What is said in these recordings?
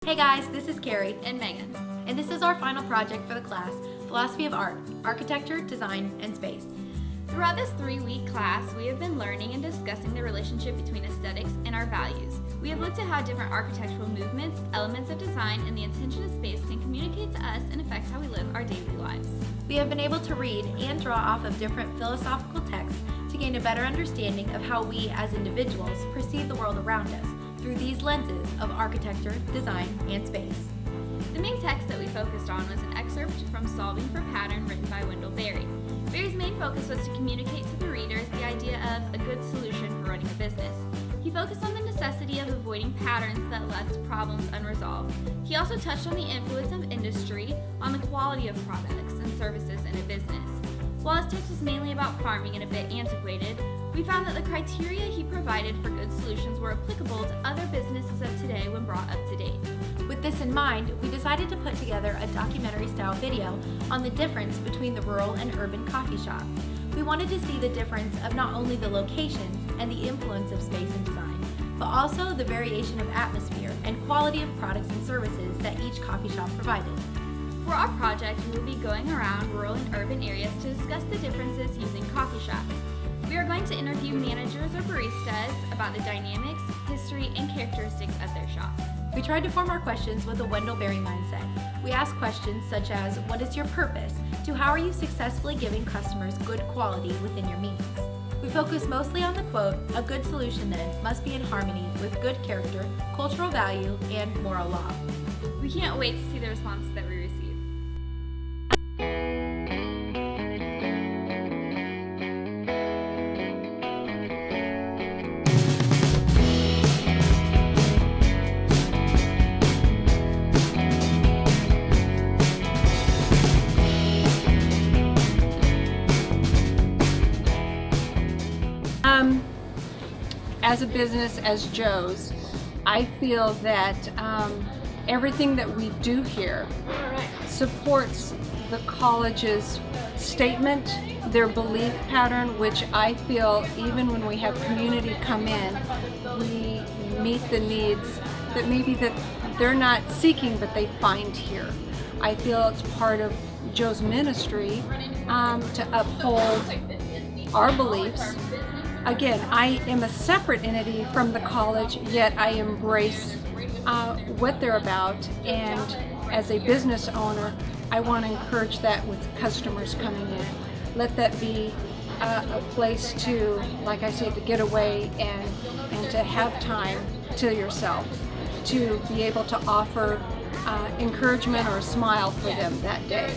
Hey guys, this is Carrie, and Megan. and this is our final project for the class, Philosophy of Art, Architecture, Design, and Space. Throughout this 3-week class, we have been learning and discussing the relationship between aesthetics and our values. We have looked at how different architectural movements, elements of design, and the intention of space can communicate to us and affect how we live our daily lives. We have been able to read and draw off of different philosophical texts to gain a better understanding of how we as individuals perceive the world around us through these lenses of architecture, design, and space. The main text that we focused on was an excerpt from Solving for Pattern written by Wendell. Barry's main focus was to communicate to the readers the idea of a good solution for running a business. He focused on the necessity of avoiding patterns that left problems unresolved. He also touched on the influence of industry on the quality of products and services in a business. While his text was mainly about farming and a bit antiquated, we found that the criteria he provided for good solutions were applicable to other businesses of today when brought up to date. With this in mind, we decided to put together a documentary-style video on the difference between the rural and urban coffee shop. We wanted to see the difference of not only the locations and the influence of space and design, but also the variation of atmosphere and quality of products and services that each coffee shop provided. For our project, we will be going around rural and urban areas to discuss the differences using coffee shops. We are going to interview managers or baristas about the dynamics, history, and characteristics of their shops. We tried to form our questions with a Wendell mindset. We asked questions such as, what is your purpose, to how are you successfully giving customers good quality within your means? We focused mostly on the quote, a good solution then must be in harmony with good character, cultural value, and moral law. We can't wait to see the responses that we receive. As a business, as Joe's, I feel that everything that we do here supports the college's statement, their belief pattern, which I feel even when we have community come in, we meet the needs that maybe that they're not seeking but they find here. I feel it's part of Joe's ministry to uphold our beliefs. Again, I am a separate entity from the college, yet I embrace what they're about, and as a business owner, I want to encourage that with customers coming in. Let that be a place to, like I say, to get away and to have time to yourself, to be able to offer encouragement or a smile for them that day.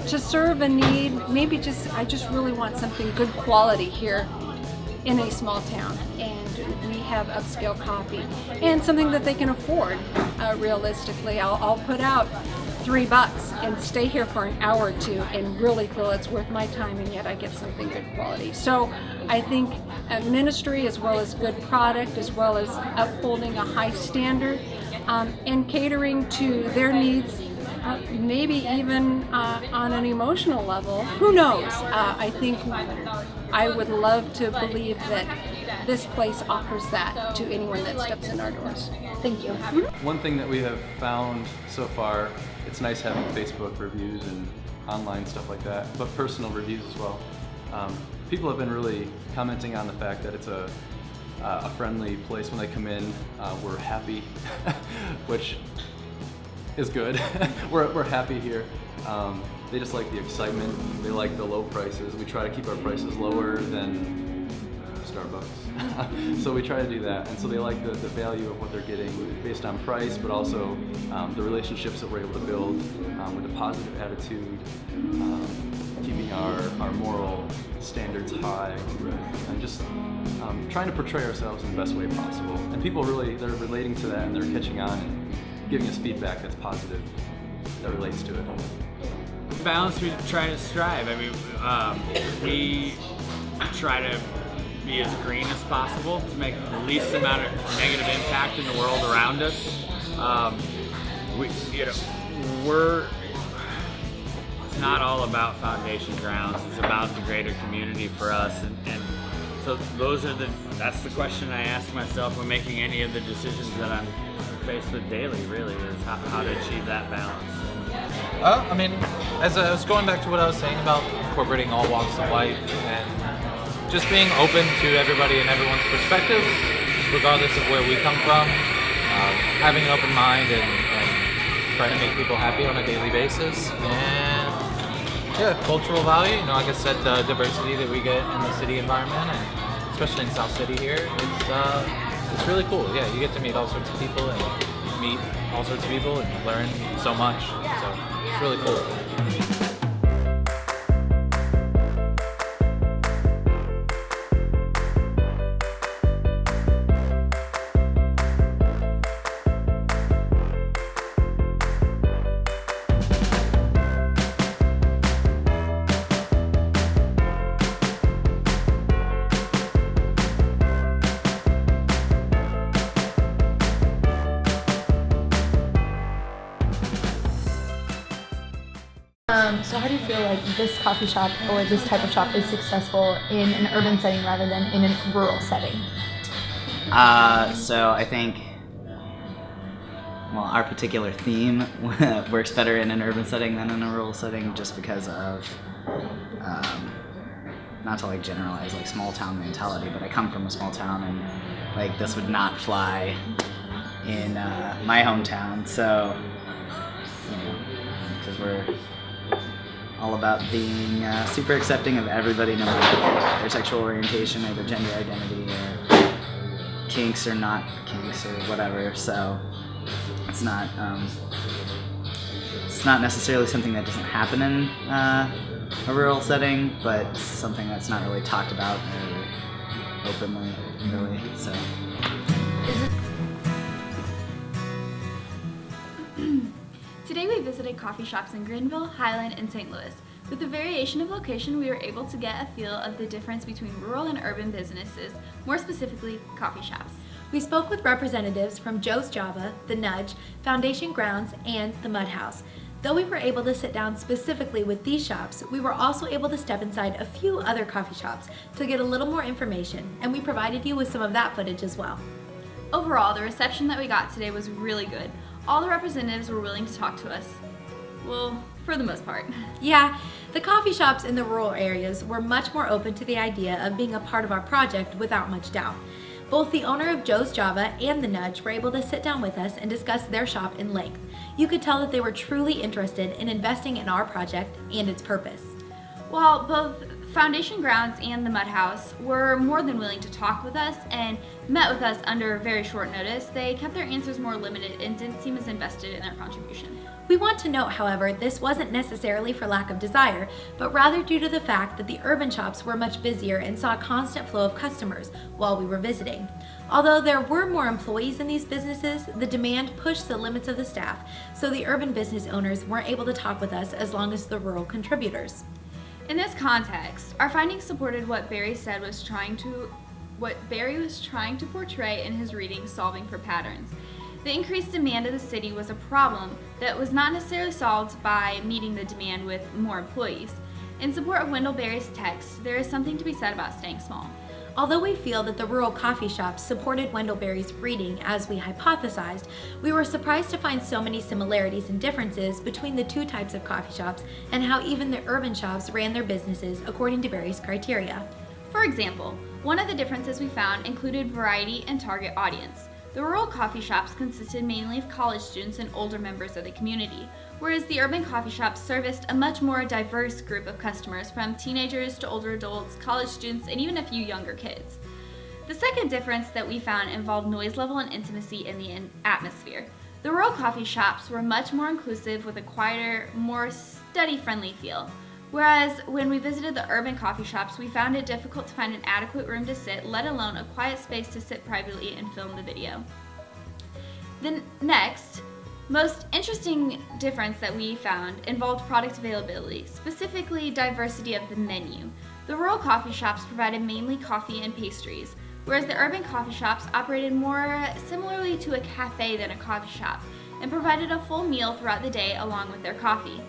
To serve a need, maybe I just really want something good quality here in a small town, and we have upscale coffee and something that they can afford. Realistically, I'll put out $3 and stay here for an hour or two and really feel it's worth my time, and yet I get something good quality. So I think ministry, as well as good product, as well as upholding a high standard and catering to their needs, maybe even on an emotional level, who knows? I think I would love to believe that this place offers that to anyone that steps in our doors. Thank you. One thing that we have found so far, it's nice having Facebook reviews and online stuff like that, but personal reviews as well. People have been really commenting on the fact that it's a friendly place when they come in. We're happy, which is good. We're happy here. They just like the excitement. They like the low prices. We try to keep our prices lower than Starbucks. So we try to do that. And so they like the value of what they're getting based on price, but also the relationships that we're able to build with a positive attitude, keeping our moral standards high, and just trying to portray ourselves in the best way possible. And people really, they're relating to that, and they're catching on and giving us feedback that's positive, that relates to it. Balance we try to strive. I mean, we try to be as green as possible to make the least amount of negative impact in the world around us. It's not all about Foundation Grounds. It's about the greater community for us, and So that's the question I ask myself when making any of the decisions that I'm faced with daily, really, is how to achieve that balance. I mean, as I was going back to what I was saying about incorporating all walks of life and just being open to everybody and everyone's perspective, regardless of where we come from, having an open mind and trying to make people happy on a daily basis, and yeah, cultural value. You know, like I said, the diversity that we get in the city environment, and especially in South City here, it's really cool. Yeah, you get to meet all sorts of people and meet all sorts of people and learn so much. So it's really cool. So how do you feel like this coffee shop or this type of shop is successful in an urban setting rather than in a rural setting? So I think, well, our particular theme works better in an urban setting than in a rural setting, just because of, not to like generalize like small town mentality, but I come from a small town and like this would not fly in my hometown. So, you know, because we're all about being super accepting of everybody, no matter their sexual orientation or their gender identity or kinks or not kinks or whatever. So it's not necessarily something that doesn't happen in a rural setting, but something that's not really talked about or openly, really. So. Today we visited coffee shops in Greenville, Highland, and St. Louis. With the variation of location, we were able to get a feel of the difference between rural and urban businesses, more specifically coffee shops. We spoke with representatives from Joe's Java, The Nudge, Foundation Grounds, and The Mud House. Though we were able to sit down specifically with these shops, we were also able to step inside a few other coffee shops to get a little more information, and we provided you with some of that footage as well. Overall, the reception that we got today was really good. All the representatives were willing to talk to us. Well, for the most part. Yeah, the coffee shops in the rural areas were much more open to the idea of being a part of our project without much doubt. Both the owner of Joe's Java and The Nudge were able to sit down with us and discuss their shop in length. You could tell that they were truly interested in investing in our project and its purpose. While both Foundation Grounds and the Mud House were more than willing to talk with us and met with us under very short notice, they kept their answers more limited and didn't seem as invested in their contribution. We want to note, however, this wasn't necessarily for lack of desire, but rather due to the fact that the urban shops were much busier and saw a constant flow of customers while we were visiting. Although there were more employees in these businesses, the demand pushed the limits of the staff, so the urban business owners weren't able to talk with us as long as the rural contributors. In this context, our findings supported what Barry was trying to portray in his reading, Solving for Patterns. The increased demand of the city was a problem that was not necessarily solved by meeting the demand with more employees. In support of Wendell Berry's text, there is something to be said about staying small. Although we feel that the rural coffee shops supported Wendell Berry's reading as we hypothesized, we were surprised to find so many similarities and differences between the two types of coffee shops and how even the urban shops ran their businesses according to Berry's criteria. For example, one of the differences we found included variety and target audience. The rural coffee shops consisted mainly of college students and older members of the community, whereas the urban coffee shops serviced a much more diverse group of customers, from teenagers to older adults, college students, and even a few younger kids. The second difference that we found involved noise level and intimacy in the atmosphere. The rural coffee shops were much more inclusive with a quieter, more study-friendly feel. Whereas when we visited the urban coffee shops, we found it difficult to find an adequate room to sit, let alone a quiet space to sit privately and film the video. The next, most interesting difference that we found involved product availability, specifically diversity of the menu. The rural coffee shops provided mainly coffee and pastries, whereas the urban coffee shops operated more similarly to a cafe than a coffee shop, and provided a full meal throughout the day along with their coffee.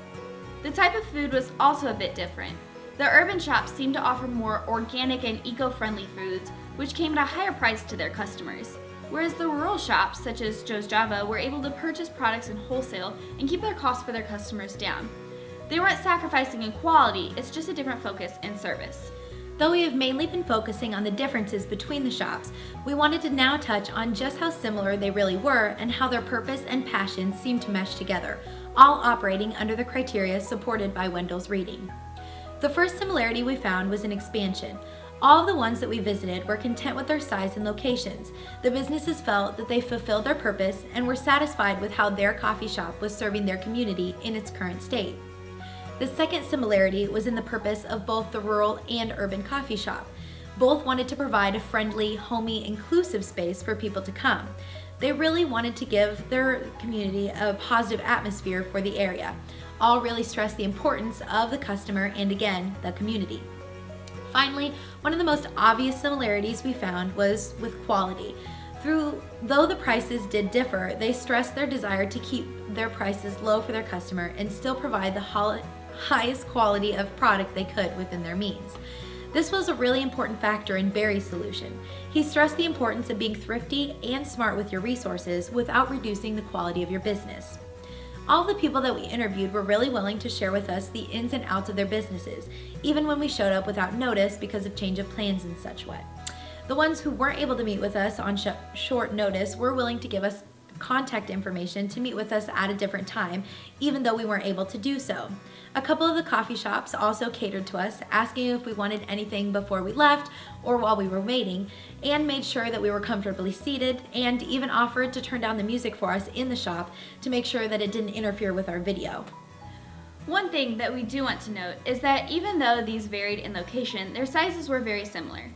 The type of food was also a bit different. The urban shops seemed to offer more organic and eco-friendly foods, which came at a higher price to their customers. Whereas the rural shops, such as Joe's Java, were able to purchase products in wholesale and keep their costs for their customers down. They weren't sacrificing in quality, it's just a different focus in service. Though we have mainly been focusing on the differences between the shops, we wanted to now touch on just how similar they really were and how their purpose and passion seemed to mesh together, all operating under the criteria supported by Wendell's reading. The first similarity we found was in expansion. All of the ones that we visited were content with their size and locations. The businesses felt that they fulfilled their purpose and were satisfied with how their coffee shop was serving their community in its current state. The second similarity was in the purpose of both the rural and urban coffee shop. Both wanted to provide a friendly, homey, inclusive space for people to come. They really wanted to give their community a positive atmosphere for the area. All really stressed the importance of the customer and, again, the community. Finally, one of the most obvious similarities we found was with quality. Though the prices did differ, they stressed their desire to keep their prices low for their customer and still provide the highest quality of product they could within their means. This was a really important factor in Barry's solution. He stressed the importance of being thrifty and smart with your resources without reducing the quality of your business. All the people that we interviewed were really willing to share with us the ins and outs of their businesses, even when we showed up without notice because of change of plans and such what. The ones who weren't able to meet with us on short notice were willing to give us contact information to meet with us at a different time, even though we weren't able to do so. A couple of the coffee shops also catered to us, asking if we wanted anything before we left or while we were waiting, and made sure that we were comfortably seated, and even offered to turn down the music for us in the shop to make sure that it didn't interfere with our video. One thing that we do want to note is that even though these varied in location, their sizes were very similar.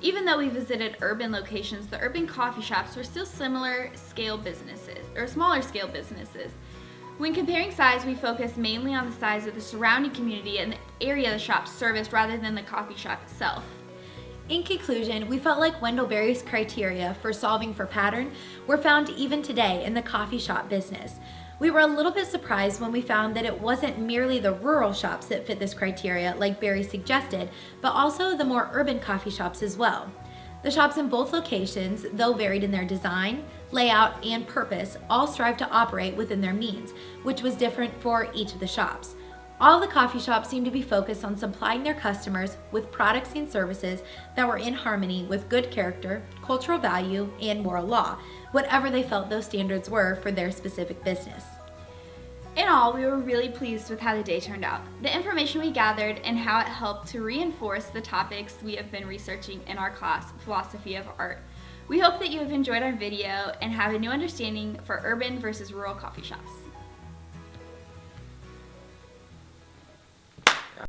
Even though we visited urban locations, the urban coffee shops were still smaller scale businesses. When comparing size, we focused mainly on the size of the surrounding community and the area the shop serviced rather than the coffee shop itself. In conclusion, we felt like Wendell Berry's criteria for solving for pattern were found even today in the coffee shop business. We were a little bit surprised when we found that it wasn't merely the rural shops that fit this criteria like Barry suggested, but also the more urban coffee shops as well. The shops in both locations, though varied in their design, layout, and purpose, all strive to operate within their means, which was different for each of the shops. All the coffee shops seemed to be focused on supplying their customers with products and services that were in harmony with good character, cultural value, and moral law, whatever they felt those standards were for their specific business. In all, we were really pleased with how the day turned out, the information we gathered, and how it helped to reinforce the topics we have been researching in our class, Philosophy of Art. We hope that you have enjoyed our video and have a new understanding for urban versus rural coffee shops.